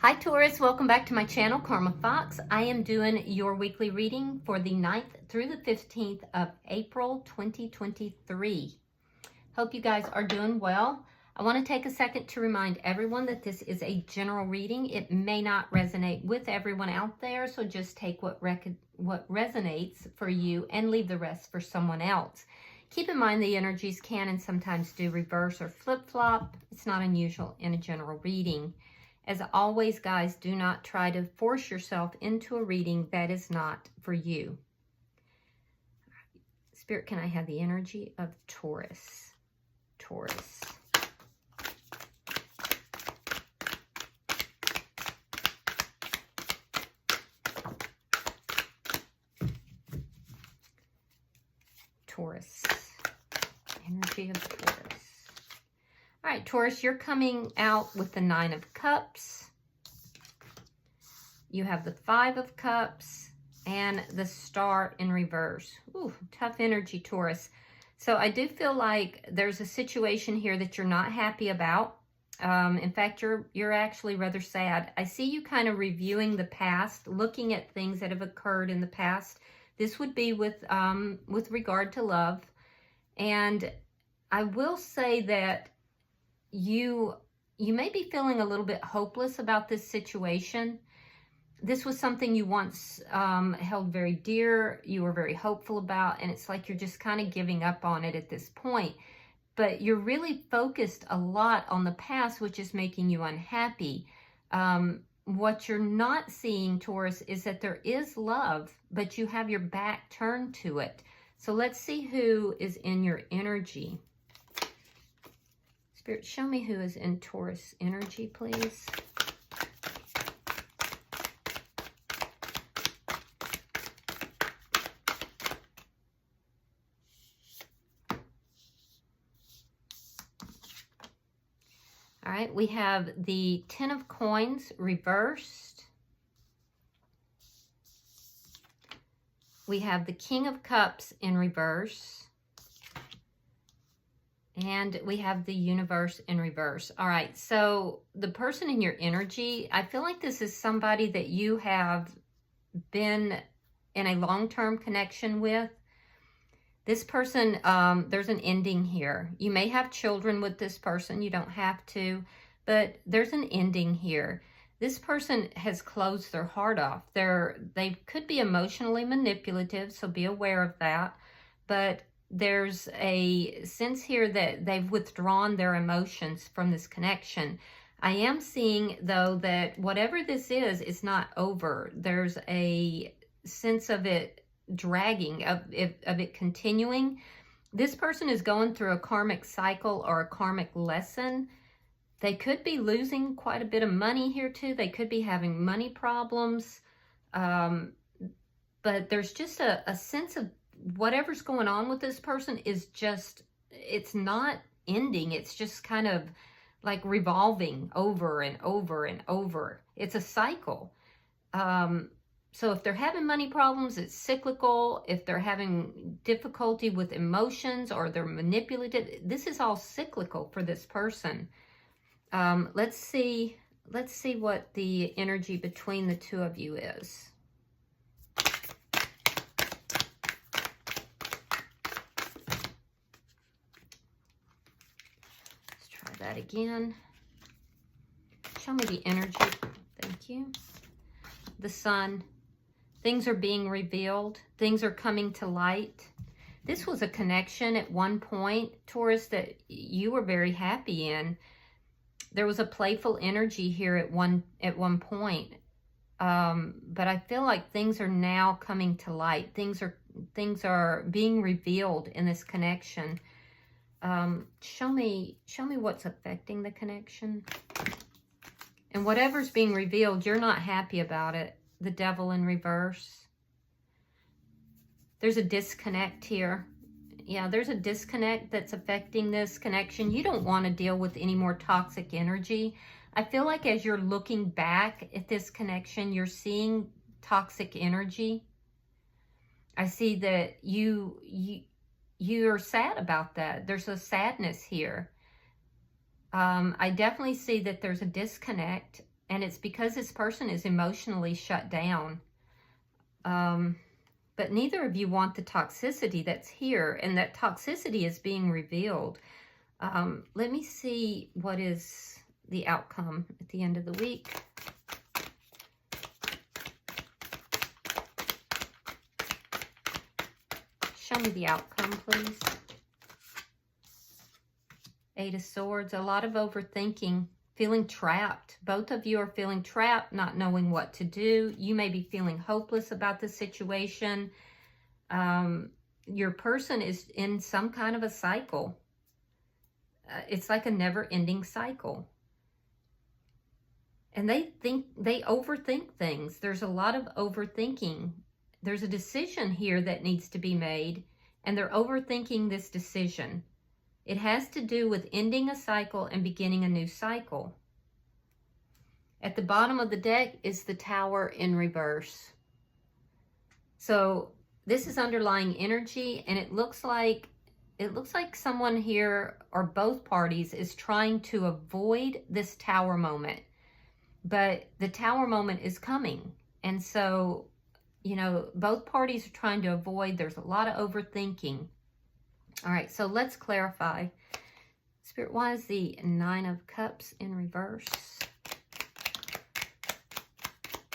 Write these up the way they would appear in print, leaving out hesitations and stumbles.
Hi Taurus, welcome back to my channel, Karma Fox. I am doing your weekly reading for the 9th through the 15th of April 2023. Hope you guys are doing well. I want to take a second to remind everyone that this is a general reading. It may not resonate with everyone out there, so just take what resonates for you and leave the rest for someone else. Keep in mind the energies can and sometimes do reverse or flip-flop. It's not unusual in a general reading. As always, guys, do not try to force yourself into a reading that is not for you. Spirit, can I have the energy of Taurus? Taurus. Taurus. Energy of Taurus. All right, Taurus, you're coming out with the 9 of Cups. You have the 5 of Cups and the Star in reverse. Ooh, tough energy, Taurus. So I do feel like there's a situation here that you're not happy about. In fact, you're actually rather sad. I see you kind of reviewing the past, looking at things that have occurred in the past. This would be with regard to love. And I will say that you may be feeling a little bit hopeless about this situation. This was something you once held very dear, you were very hopeful about, and it's like you're just kind of giving up on it at this point. But you're really focused a lot on the past, which is making you unhappy. What you're not seeing, Taurus, is that there is love, but you have your back turned to it. So let's see who is in your energy. Spirit, show me who is in Taurus energy, please. All right, we have the 10 of Coins reversed. We have the King of Cups in reverse. And we have the Universe in reverse. All right, so the person in your energy, I feel like this is somebody that you have been in a long-term connection with. This person, there's an ending here. You may have children with this person. You don't have to, but there's an ending here. This person has closed their heart off. They could be emotionally manipulative, so be aware of that. But there's a sense here that they've withdrawn their emotions from this connection. I am seeing, though, that whatever this is not over. There's a sense of it dragging, of it continuing. This person is going through a karmic cycle or a karmic lesson. They could be losing quite a bit of money here, too. They could be having money problems. But there's just a sense of whatever's going on with this person is just, it's not ending. It's just kind of like revolving over and over and over. It's a cycle. So if they're having money problems, it's cyclical. If they're having difficulty with emotions or they're manipulative, this is all cyclical for this person. Let's see what the energy between the two of you is. That again. Show me the energy. Thank you. The Sun. Things are being revealed. Things are coming to light. This was a connection at one point, Taurus, that you were very happy in. There was a playful energy here at one point. But I feel like things are now coming to light. Things are being revealed in this connection. Show me what's affecting the connection. And whatever's being revealed, you're not happy about it. The Devil in reverse. There's a disconnect here. Yeah, there's a disconnect that's affecting this connection. You don't want to deal with any more toxic energy. I feel like as you're looking back at this connection, you're seeing toxic energy. I see that you're sad about that. There's a sadness here. I definitely see that there's a disconnect. And it's because this person is emotionally shut down. But neither of you want the toxicity that's here, and that toxicity is being revealed. Let me see what is the outcome at the end of the week. Show me the outcome, please. Eight of Swords, a lot of overthinking, feeling trapped. Both of you are feeling trapped, not knowing what to do. You may be feeling hopeless about the situation. Your person is in some kind of a cycle. It's like a never-ending cycle. And they overthink things. There's a lot of overthinking. There's a decision here that needs to be made, and they're overthinking this decision. It has to do with ending a cycle and beginning a new cycle. At the bottom of the deck is the Tower in reverse. So this is underlying energy, and it looks like someone here, or both parties, is trying to avoid this Tower moment. But the Tower moment is coming. And so, you know, both parties are trying to avoid. There's a lot of overthinking. All right, so let's clarify. Spirit, why is the Nine of Cups in reverse?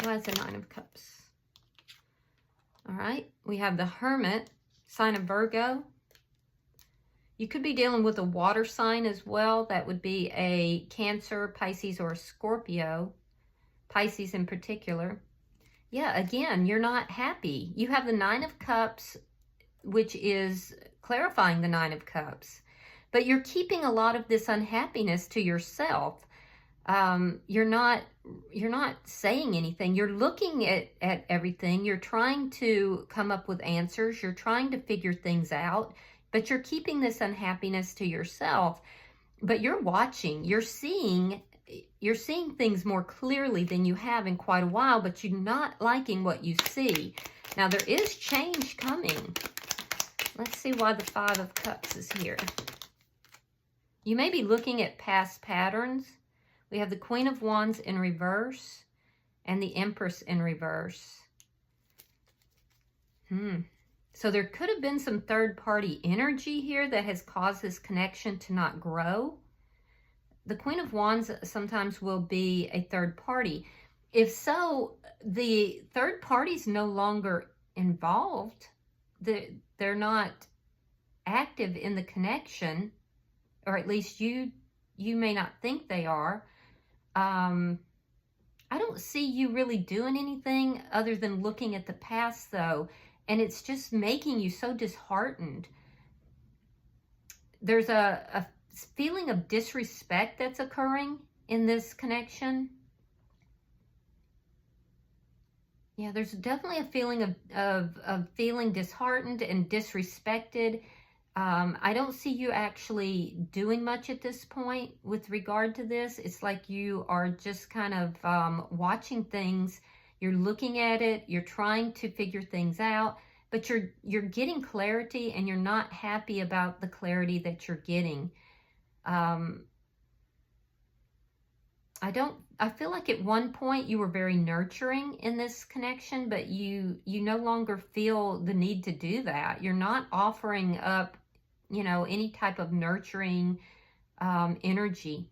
Why is the Nine of Cups? All right, we have the Hermit, sign of Virgo. You could be dealing with a water sign as well. That would be a Cancer, Pisces, or a Scorpio. Pisces in particular. Yeah, again, you're not happy. You have the Nine of Cups, which is clarifying the Nine of Cups. But you're keeping a lot of this unhappiness to yourself. You're not saying anything. You're looking at everything. You're trying to come up with answers. You're trying to figure things out. But you're keeping this unhappiness to yourself. But you're watching. You're seeing things more clearly than you have in quite a while, but you're not liking what you see. Now, there is change coming. Let's see why the Five of Cups is here. You may be looking at past patterns. We have the Queen of Wands in reverse and the Empress in reverse. So there could have been some third-party energy here that has caused this connection to not grow. The Queen of Wands sometimes will be a third party. If so, the third party's no longer involved. They're not active in the connection, or at least you may not think they are. I don't see you really doing anything other than looking at the past, though, and it's just making you so disheartened. There's a feeling of disrespect that's occurring in this connection. Yeah, there's definitely a feeling of feeling disheartened and disrespected. I don't see you actually doing much at this point with regard to this. It's like you are just kind of watching things. You're looking at it. You're trying to figure things out. But you're getting clarity, and you're not happy about the clarity that you're getting. I feel like at one point you were very nurturing in this connection, but you no longer feel the need to do that. You're not offering up, you know, any type of nurturing energy.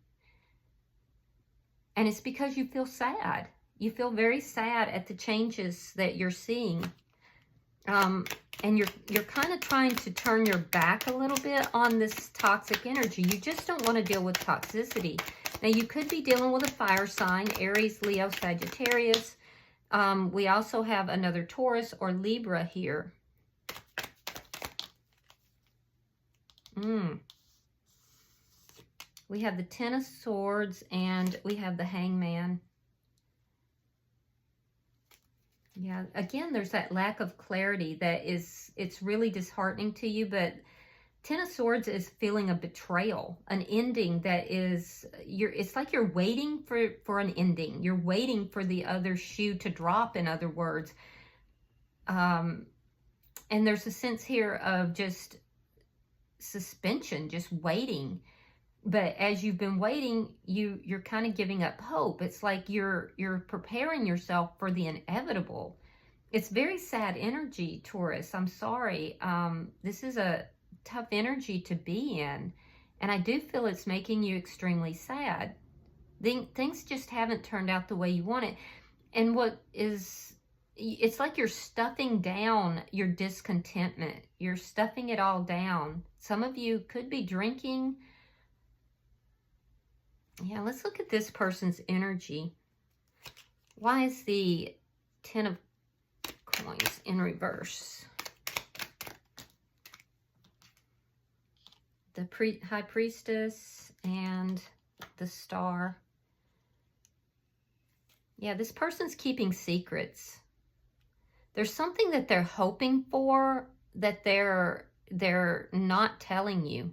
And it's because you feel sad. You feel very sad at the changes that you're seeing. And you're kind of trying to turn your back a little bit on this toxic energy. You just don't want to deal with toxicity. Now, you could be dealing with a fire sign, Aries, Leo, Sagittarius. We also have another Taurus or Libra here. We have the Ten of Swords, and we have the Hangman. Yeah, again, there's that lack of clarity that it's really disheartening to you, but Ten of Swords is feeling a betrayal, an ending that is, it's like you're waiting for an ending. You're waiting for the other shoe to drop, in other words. And there's a sense here of just suspension, just waiting. But as you've been waiting, you're kind of giving up hope. It's like you're preparing yourself for the inevitable. It's very sad energy, Taurus. I'm sorry. This is a tough energy to be in. And I do feel it's making you extremely sad. Things just haven't turned out the way you want it. And it's like you're stuffing down your discontentment. You're stuffing it all down. Some of you could be drinking. Yeah, let's look at this person's energy. Why is the 10 of Coins in reverse? The High Priestess and the Star. Yeah, this person's keeping secrets. There's something that they're hoping for that they're not telling you.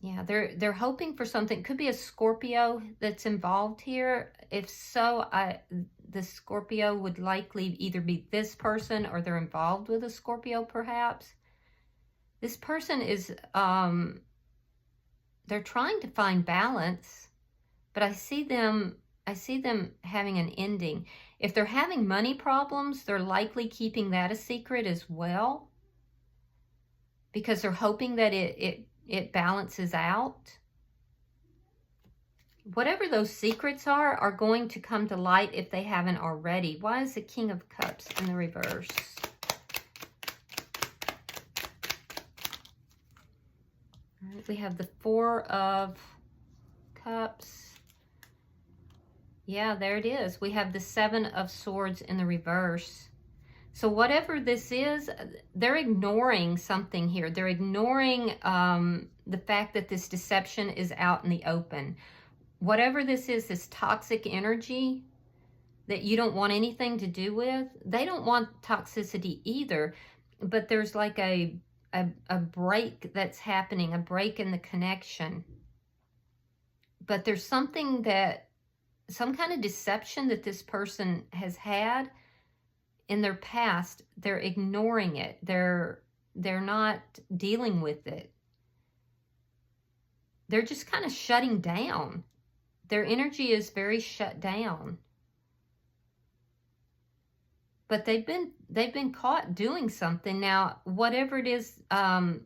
Yeah, they're hoping for something. Could be a Scorpio that's involved here. If so, the Scorpio would likely either be this person or they're involved with a Scorpio perhaps. This person is, they're trying to find balance, but I see them having an ending. If they're having money problems, they're likely keeping that a secret as well, because they're hoping that it balances out. Whatever those secrets are going to come to light if they haven't already. Why is the King of Cups in the reverse? All right, we have the Four of Cups. Yeah, there it is. We have the Seven of Swords in the reverse. So whatever this is, they're ignoring something here. They're ignoring the fact that this deception is out in the open. Whatever this is, this toxic energy that you don't want anything to do with, they don't want toxicity either. But there's like a break that's happening, a break in the connection. But there's something that, some kind of deception that this person has had in their past. They're ignoring it. They're not dealing with it. They're just kind of shutting down. Their energy is very shut down. But they've been caught doing something. Now, whatever it is, I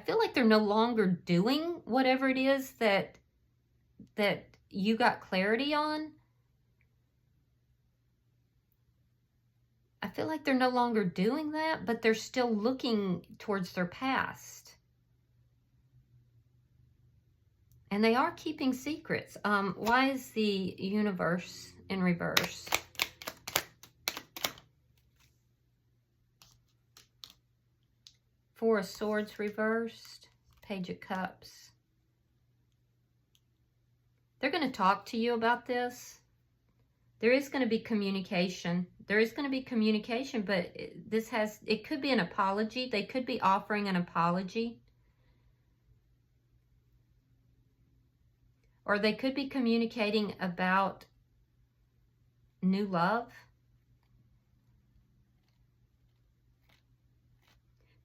feel like they're no longer doing whatever it is that you got clarity on. I feel like they're no longer doing that, but they're still looking towards their past. And they are keeping secrets. Why is the Universe in reverse? Four of Swords reversed. Page of Cups. They're going to talk to you about this. There is going to be communication. There is going to be communication, but it could be an apology. They could be offering an apology. Or they could be communicating about new love.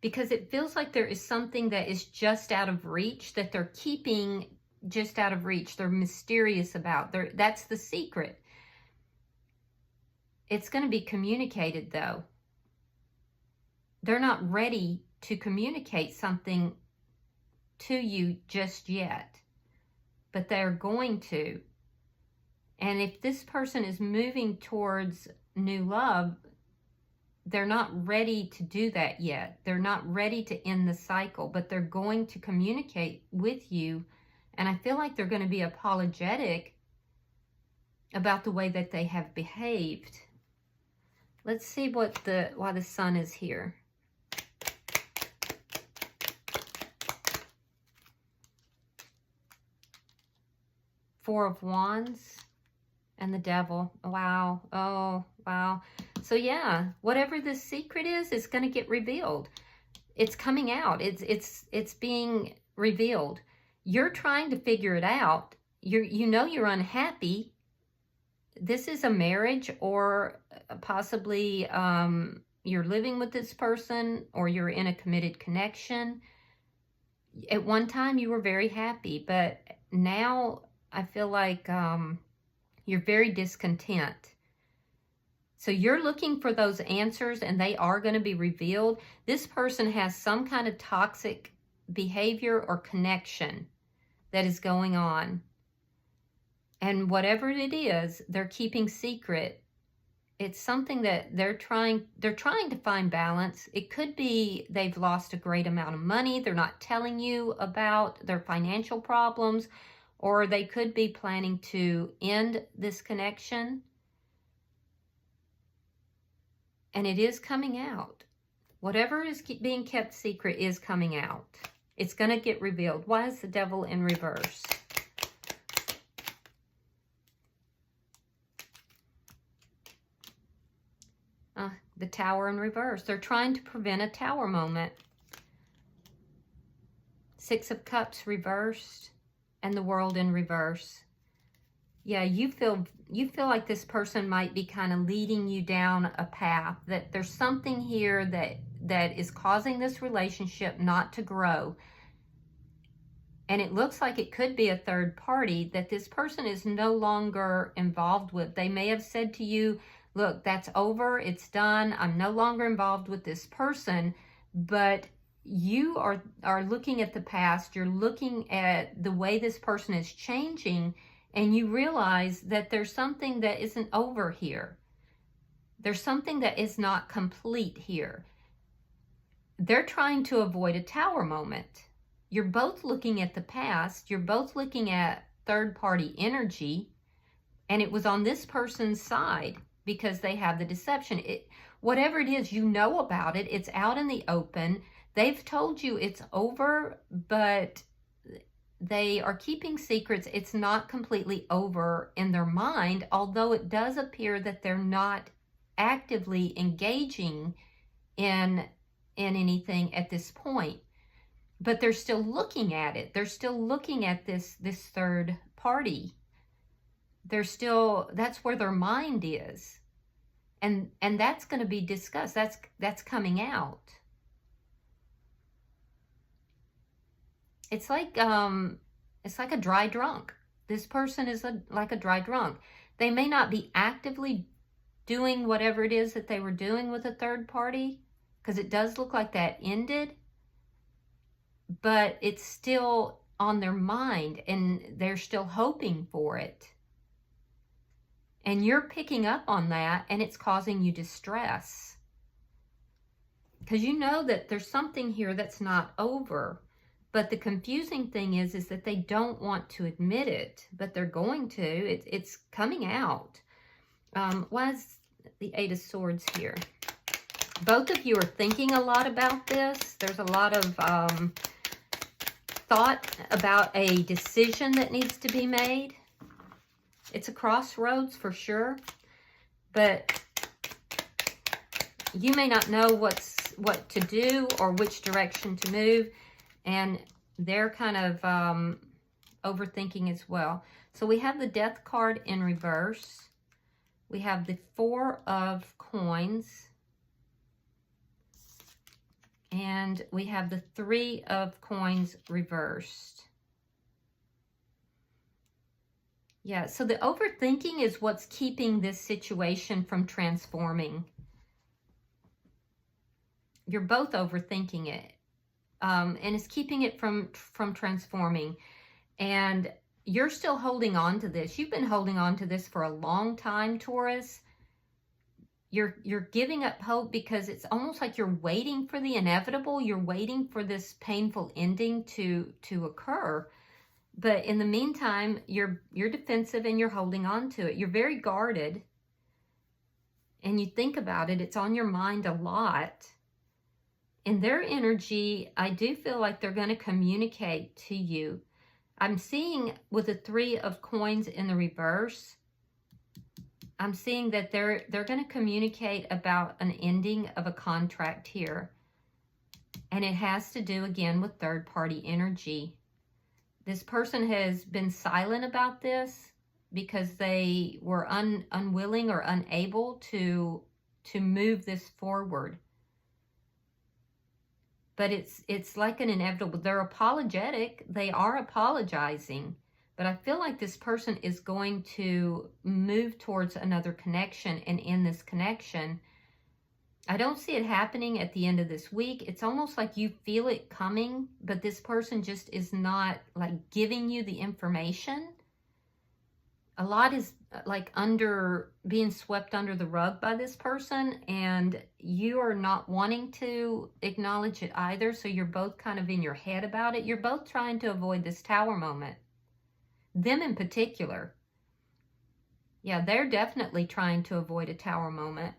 Because it feels like there is something that is just out of reach, that they're keeping just out of reach. They're mysterious about. That's the secret. It's going to be communicated, though. They're not ready to communicate something to you just yet, but they're going to. And if this person is moving towards new love, they're not ready to do that yet. They're not ready to end the cycle, but they're going to communicate with you. And I feel like they're going to be apologetic about the way that they have behaved. Let's see why the Sun is here. Four of Wands and the Devil. Wow. Oh, wow. So yeah, whatever this secret is, it's going to get revealed. It's coming out. It's being revealed. You're trying to figure it out. You know you're unhappy. This is a marriage, or possibly you're living with this person, or you're in a committed connection. at one time you were very happy, but now I feel like you're very discontent. So you're looking for those answers, and they are going to be revealed. This person has some kind of toxic behavior or connection that is going on. And whatever it is, they're keeping secret. It's something that they're trying to find balance. It could be they've lost a great amount of money. They're not telling you about their financial problems, or they could be planning to end this connection. And it is coming out. Whatever is being kept secret is coming out. It's going to get revealed. Why is the Devil in reverse? The Tower in reverse. They're trying to prevent a Tower moment. Six of Cups reversed, and the World in reverse. Yeah, you feel like this person might be kind of leading you down a path, that there's something here that is causing this relationship not to grow. And it looks like it could be a third party that this person is no longer involved with. They may have said to you, look, that's over, it's done, I'm no longer involved with this person, but you are looking at the past, you're looking at the way this person is changing, and you realize that there's something that isn't over here. There's something that is not complete here. They're trying to avoid a Tower moment. You're both looking at the past, you're both looking at third-party energy, and it was on this person's side because they have the deception. Whatever it is, you know about it. It's out in the open. They've told you it's over, but they are keeping secrets. It's not completely over in their mind, although it does appear that they're not actively engaging in anything at this point. But they're still looking at it. They're still looking at this third party. That's where their mind is. And that's going to be discussed. That's coming out. It's like a dry drunk. This person is like a dry drunk. They may not be actively doing whatever it is that they were doing with a third party, because it does look like that ended, but it's still on their mind and they're still hoping for it. And you're picking up on that, and it's causing you distress. Because you know that there's something here that's not over. But the confusing thing is that they don't want to admit it, but they're going to. It's coming out. Why is the Eight of Swords here? Both of you are thinking a lot about this. There's a lot of thought about a decision that needs to be made. It's a crossroads for sure, but you may not know what to do or which direction to move, and they're kind of overthinking as well. So we have the Death card in reverse. We have the Four of Coins, and we have the Three of Coins reversed. Yeah, so the overthinking is what's keeping this situation from transforming. You're both overthinking it, and it's keeping it from transforming. And you're still holding on to this. You've been holding on to this for a long time, Taurus. You're giving up hope because it's almost like you're waiting for the inevitable. You're waiting for this painful ending to occur. But in the meantime, you're defensive and you're holding on to it. You're very guarded. And you think about it. It's on your mind a lot. In their energy, I do feel like they're going to communicate to you. I'm seeing with the Three of Coins in the reverse, I'm seeing that they're going to communicate about an ending of a contract here. And it has to do, again, with third-party energy. This person has been silent about this because they were unwilling or unable to move this forward. but it's like an inevitable. They're apologetic. They are apologizing. But I feel like this person is going to move towards another connection. And in this connection, I don't see it happening at the end of this week. It's almost like you feel it coming, but this person just is not like giving you the information. A lot is like being swept under the rug by this person, and you are not wanting to acknowledge it either. So you're both kind of in your head about it. You're both trying to avoid this Tower moment. Them in particular. Yeah, they're definitely trying to avoid a Tower moment.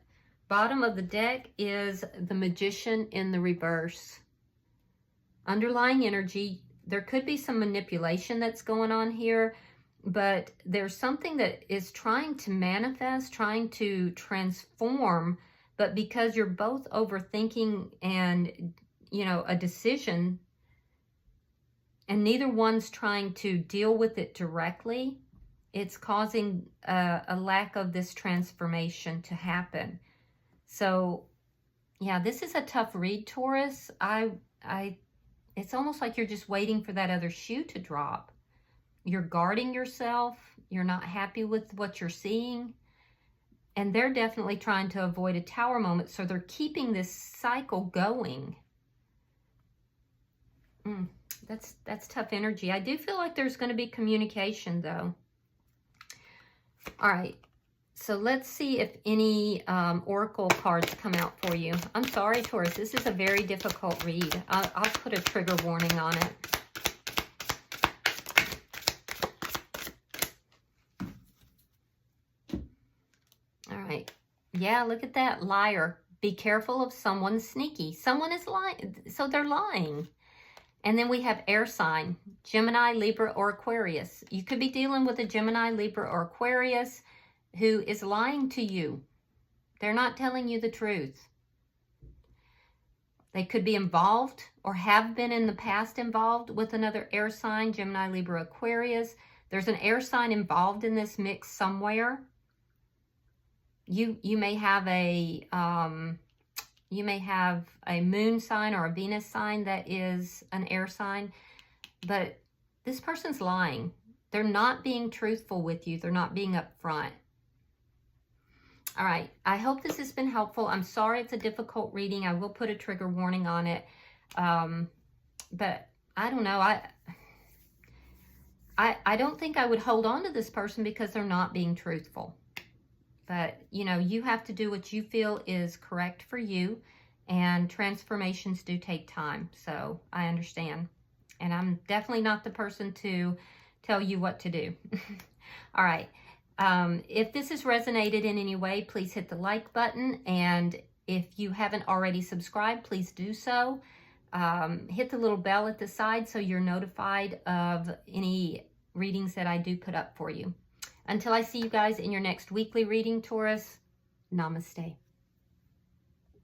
Bottom of the deck is the Magician in the reverse. Underlying energy. There could be some manipulation that's going on here, but there's something that is trying to manifest, trying to transform, but because you're both overthinking and, you know, a decision, and neither one's trying to deal with it directly, it's causing a lack of this transformation to happen. So, yeah, this is a tough read, Taurus. It's almost like you're just waiting for that other shoe to drop. You're guarding yourself. You're not happy with what you're seeing. And they're definitely trying to avoid a Tower moment. So they're keeping this cycle going. That's tough energy. I do feel like there's going to be communication, though. All right. So let's see if any oracle cards come out for you. I'm sorry, Taurus. This is a very difficult read. I'll put a trigger warning on it. All right. Yeah, look at that. Liar. Be careful of someone sneaky. Someone is lying. So they're lying. And then we have air sign. Gemini, Libra, or Aquarius. You could be dealing with a Gemini, Libra, or Aquarius who is lying to you. They're not telling you the truth. They could be involved or have been in the past involved with another air sign, Gemini, Libra, Aquarius. There's an air sign involved in this mix somewhere. You may have a moon sign or a Venus sign that is an air sign, but this person's lying. They're not being truthful with you. They're not being upfront. All right. I hope this has been helpful. I'm sorry it's a difficult reading. I will put a trigger warning on it. But I don't know. I don't think I would hold on to this person because they're not being truthful. But, you know, you have to do what you feel is correct for you. And transformations do take time. So I understand. And I'm definitely not the person to tell you what to do. All right. If this has resonated in any way, please hit the like button. And if you haven't already subscribed, please do so. Hit the little bell at the side so you're notified of any readings that I do put up for you. Until I see you guys in your next weekly reading, Taurus, namaste.